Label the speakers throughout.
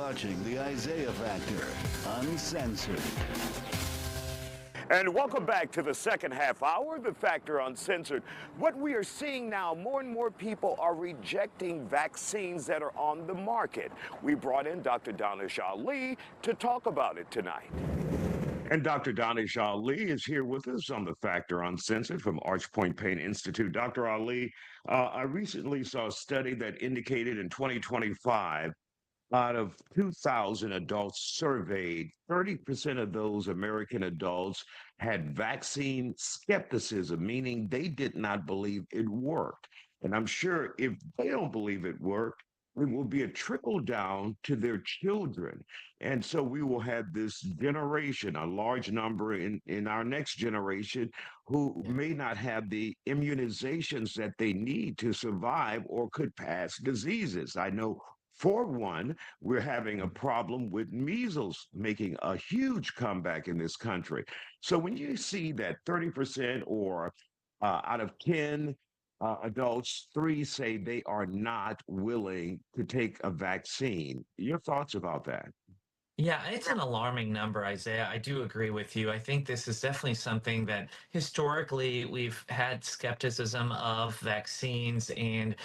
Speaker 1: watching the Isiah Factor, Uncensored.
Speaker 2: And welcome back to the second half hour of the Factor Uncensored. What we are seeing now, more and more people are rejecting vaccines that are on the market. We brought in Dr. Danish Ali to talk about it tonight. And Dr. Danish Ali is here with us on the Factor Uncensored from Archpoint Pain Institute. Dr. Ali, I recently saw a study that indicated in 2025, out of 2,000 adults surveyed, 30% of those American adults had vaccine skepticism, meaning they did not believe it worked. And I'm sure if they don't believe it worked, it will be a trickle down to their children. And so we will have this generation, a large number in our next generation, who may not have the immunizations that they need to survive or could pass diseases. I know for one, we're having a problem with measles making a huge comeback in this country. So when you see that 30% or out of 10 adults, 3 say they are not willing to take a vaccine, your thoughts about that?
Speaker 3: Yeah, it's an alarming number, Isaiah. I do agree with you. I think this is definitely something that historically we've had skepticism of vaccines, and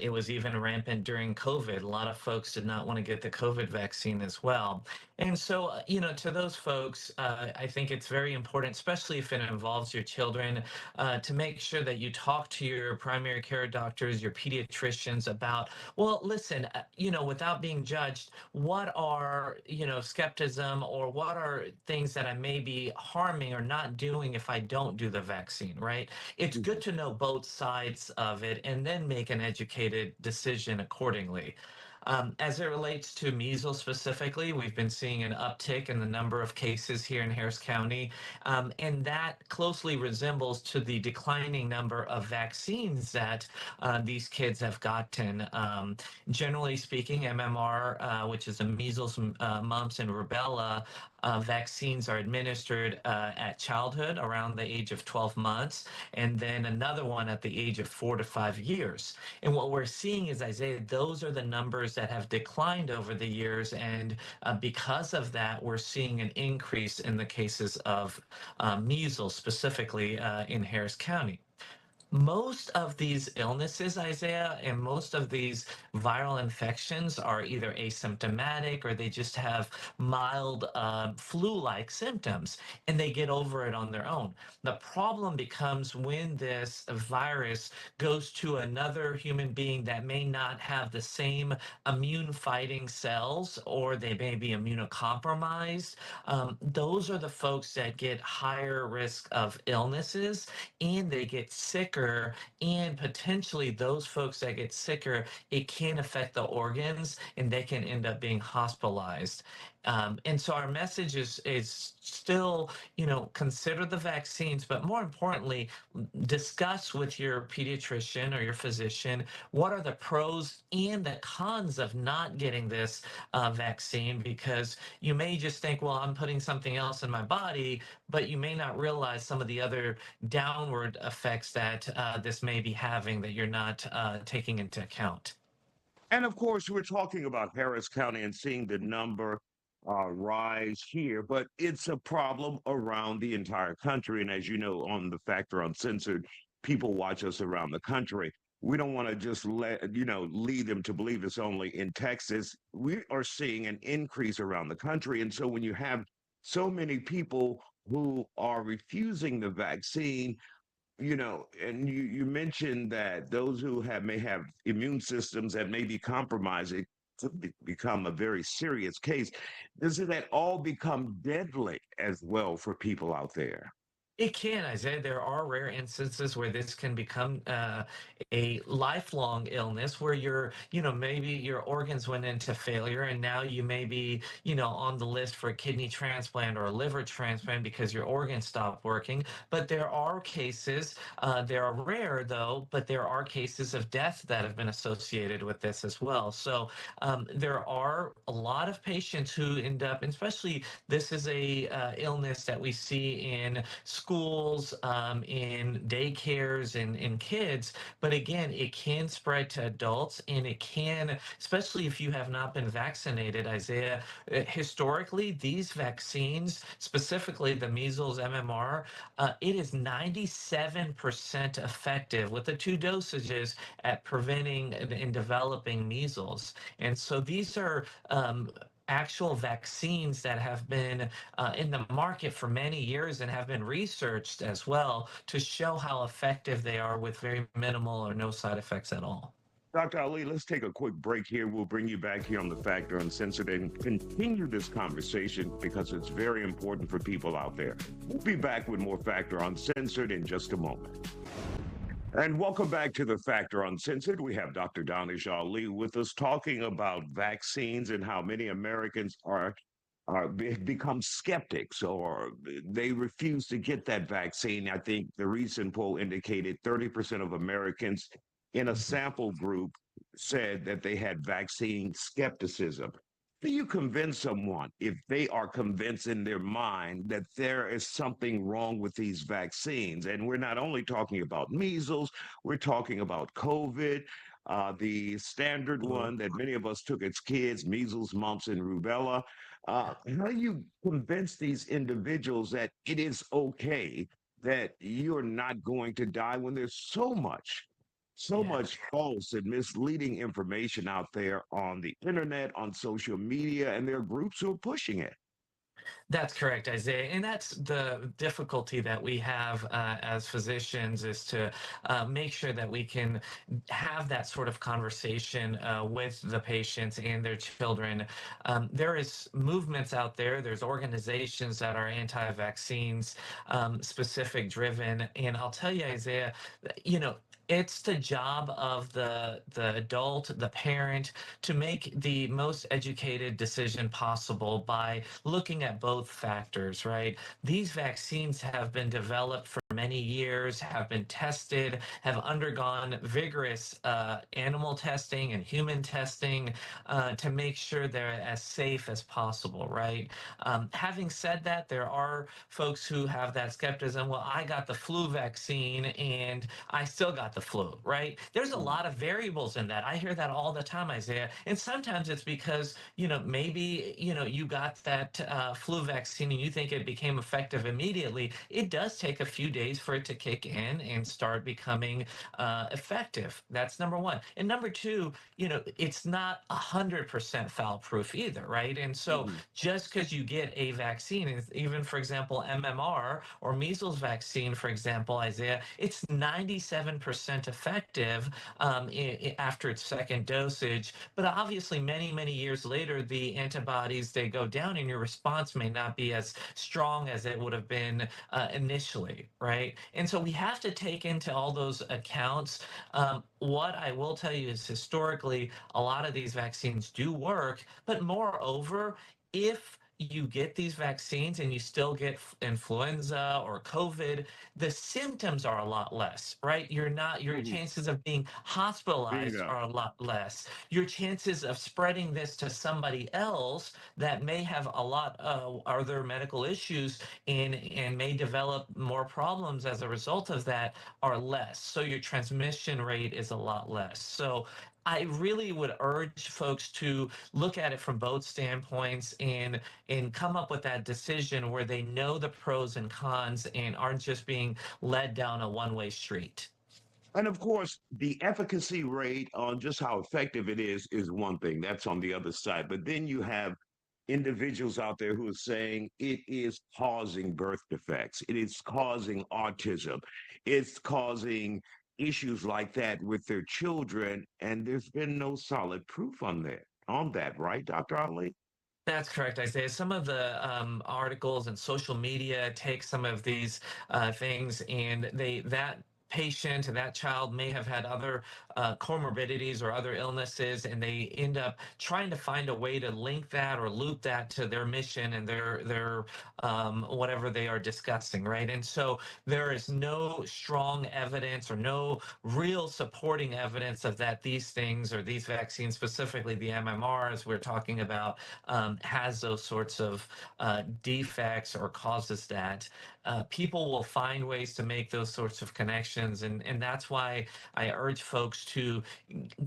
Speaker 3: it was even rampant during COVID. A lot of folks did not want to get the COVID vaccine as well. And so, to those folks, I think it's very important, especially if it involves your children, to make sure that you talk to your primary care doctors, your pediatricians about, well, listen, without being judged, what are, skepticism, or what are things that I may be harming or not doing if I don't do the vaccine, right? It's good to know both sides of it and then make an educated decision accordingly. As it relates to measles specifically, we've been seeing an uptick in the number of cases here in Harris County, and that closely resembles to the declining number of vaccines that these kids have gotten. Generally speaking, MMR, which is the measles, mumps, and rubella vaccines, are administered at childhood around the age of 12 months, and then another one at the age of 4 to 5 years. And what we're seeing is, Isaiah, those are the numbers that have declined over the years. And because of that, we're seeing an increase in the cases of measles, specifically in Harris County. Most of these illnesses, Isaiah, and most of these viral infections are either asymptomatic or they just have mild flu-like symptoms, and they get over it on their own. The problem becomes when this virus goes to another human being that may not have the same immune fighting cells, or they may be immunocompromised. Those are the folks that get higher risk of illnesses, and they get sicker, and potentially those folks that get sicker, it can affect the organs and they can end up being hospitalized. And so our message is still, consider the vaccines, but more importantly, discuss with your pediatrician or your physician what are the pros and the cons of not getting this vaccine, because you may just think, well, I'm putting something else in my body, but you may not realize some of the other downward effects that this may be having that you're not taking into account.
Speaker 2: And of course, we're talking about Harris County and seeing the number rise here, but it's a problem around the entire country. And as you know, on the Factor Uncensored, people watch us around the country. We don't want to just lead them to believe it's only in Texas. We are seeing an increase around the country. And so when you have so many people who are refusing the vaccine, and you mentioned that those who may have immune systems that may be compromised, it could become a very serious case. Does that all become deadly as well for people out there?
Speaker 3: It can, Isaiah. There are rare instances where this can become a lifelong illness where maybe your organs went into failure, and now you may be, on the list for a kidney transplant or a liver transplant because your organs stopped working. But there are cases, they are rare though, but there are cases of death that have been associated with this as well. So there are a lot of patients who end up, especially this is a illness that we see in schools schools, in daycares, and in kids. But again, it can spread to adults, and it can, especially if you have not been vaccinated, Isaiah. Historically, these vaccines, specifically the measles MMR, it is 97% effective with the two dosages at preventing and developing measles. And so these are actual vaccines that have been in the market for many years and have been researched as well to show how effective they are with very minimal or no side effects at all.
Speaker 2: Dr. Ali, let's take a quick break here. We'll bring you back here on The Factor Uncensored and continue this conversation because it's very important for people out there. We'll be back with more Factor Uncensored in just a moment. And welcome back to The Factor Uncensored. We have Dr. Danish Ali with us talking about vaccines and how many Americans become skeptics or they refuse to get that vaccine. I think the recent poll indicated 30% of Americans in a sample group said that they had vaccine skepticism. Do you convince someone if they are convinced in their mind that there is something wrong with these vaccines? And we're not only talking about measles, we're talking about COVID, the standard one that many of us took as kids, measles, mumps, and rubella. How do you convince these individuals that it is okay, that you're not going to die when there's so
Speaker 3: Yeah.
Speaker 2: much false and misleading information out there on the internet, on social media, and there are groups who are pushing it?
Speaker 3: That's correct, Isaiah. And that's the difficulty that we have as physicians, is to make sure that we can have that sort of conversation with the patients and their children. There is movements out there. There's organizations that are anti-vaccines, specific driven. And I'll tell you, Isaiah, it's the job of the adult, the parent, to make the most educated decision possible by looking at both factors, right? These vaccines have been developed for many years, have been tested, have undergone vigorous animal testing and human testing to make sure they're as safe as possible, right? Having said that, there are folks who have that skepticism. Well, I got the flu vaccine and I still got the flu, right? There's a lot of variables in that. I hear that all the time, Isaiah. And sometimes it's because, maybe, you got that flu vaccine and you think it became effective immediately. It does take a few days for it to kick in and start becoming effective. That's number one. And number two, it's not 100% foul proof either, right? And so just because you get a vaccine, even for example, MMR or measles vaccine, for example, Isaiah, it's 97% effective after its second dosage. But obviously, many, many years later, the antibodies, they go down and your response may not be as strong as it would have been initially, right? And so we have to take into all those accounts. What I will tell you is historically, a lot of these vaccines do work, but moreover, if you get these vaccines and you still get influenza or COVID, the symptoms are a lot less, right? Your chances of being hospitalized
Speaker 2: Bingo.
Speaker 3: are a lot less. Your chances of spreading this to somebody else that may have a lot of other medical issues and may develop more problems as a result of that are less. So your transmission rate is a lot less. So I really would urge folks to look at it from both standpoints and come up with that decision where they know the pros and cons and aren't just being led down a one-way street.
Speaker 2: And of course, the efficacy rate on just how effective it is one thing. That's on the other side. But then you have individuals out there who are saying it is causing birth defects, it is causing autism, it's causing issues like that with their children, and there's been no solid proof on that, right, Dr. Ali?
Speaker 3: That's correct, Isaiah. Some of the articles and social media take some of these things, and that patient and that child may have had other comorbidities or other illnesses, and they end up trying to find a way to link that or loop that to their mission and their whatever they are discussing, right? And so there is no strong evidence or no real supporting evidence of that these things or these vaccines, specifically the MMR, as we're talking about, has those sorts of defects or causes that. people will find ways to make those sorts of connections. And that's why I urge folks to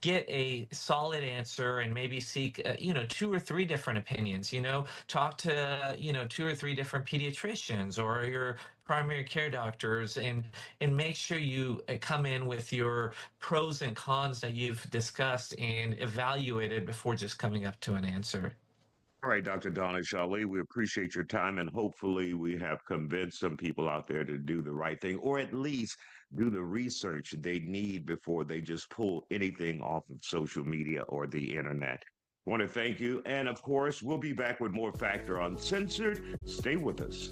Speaker 3: get a solid answer and maybe seek, two or three different opinions, talk to, two or three different pediatricians or your primary care doctors, and make sure you come in with your pros and cons that you've discussed and evaluated before just coming up to an answer.
Speaker 2: All right, Dr. Danish Ali, we appreciate your time, and hopefully we have convinced some people out there to do the right thing, or at least do the research they need before they just pull anything off of social media or the internet. I want to thank you, and of course, we'll be back with more Factor Uncensored. Stay with us.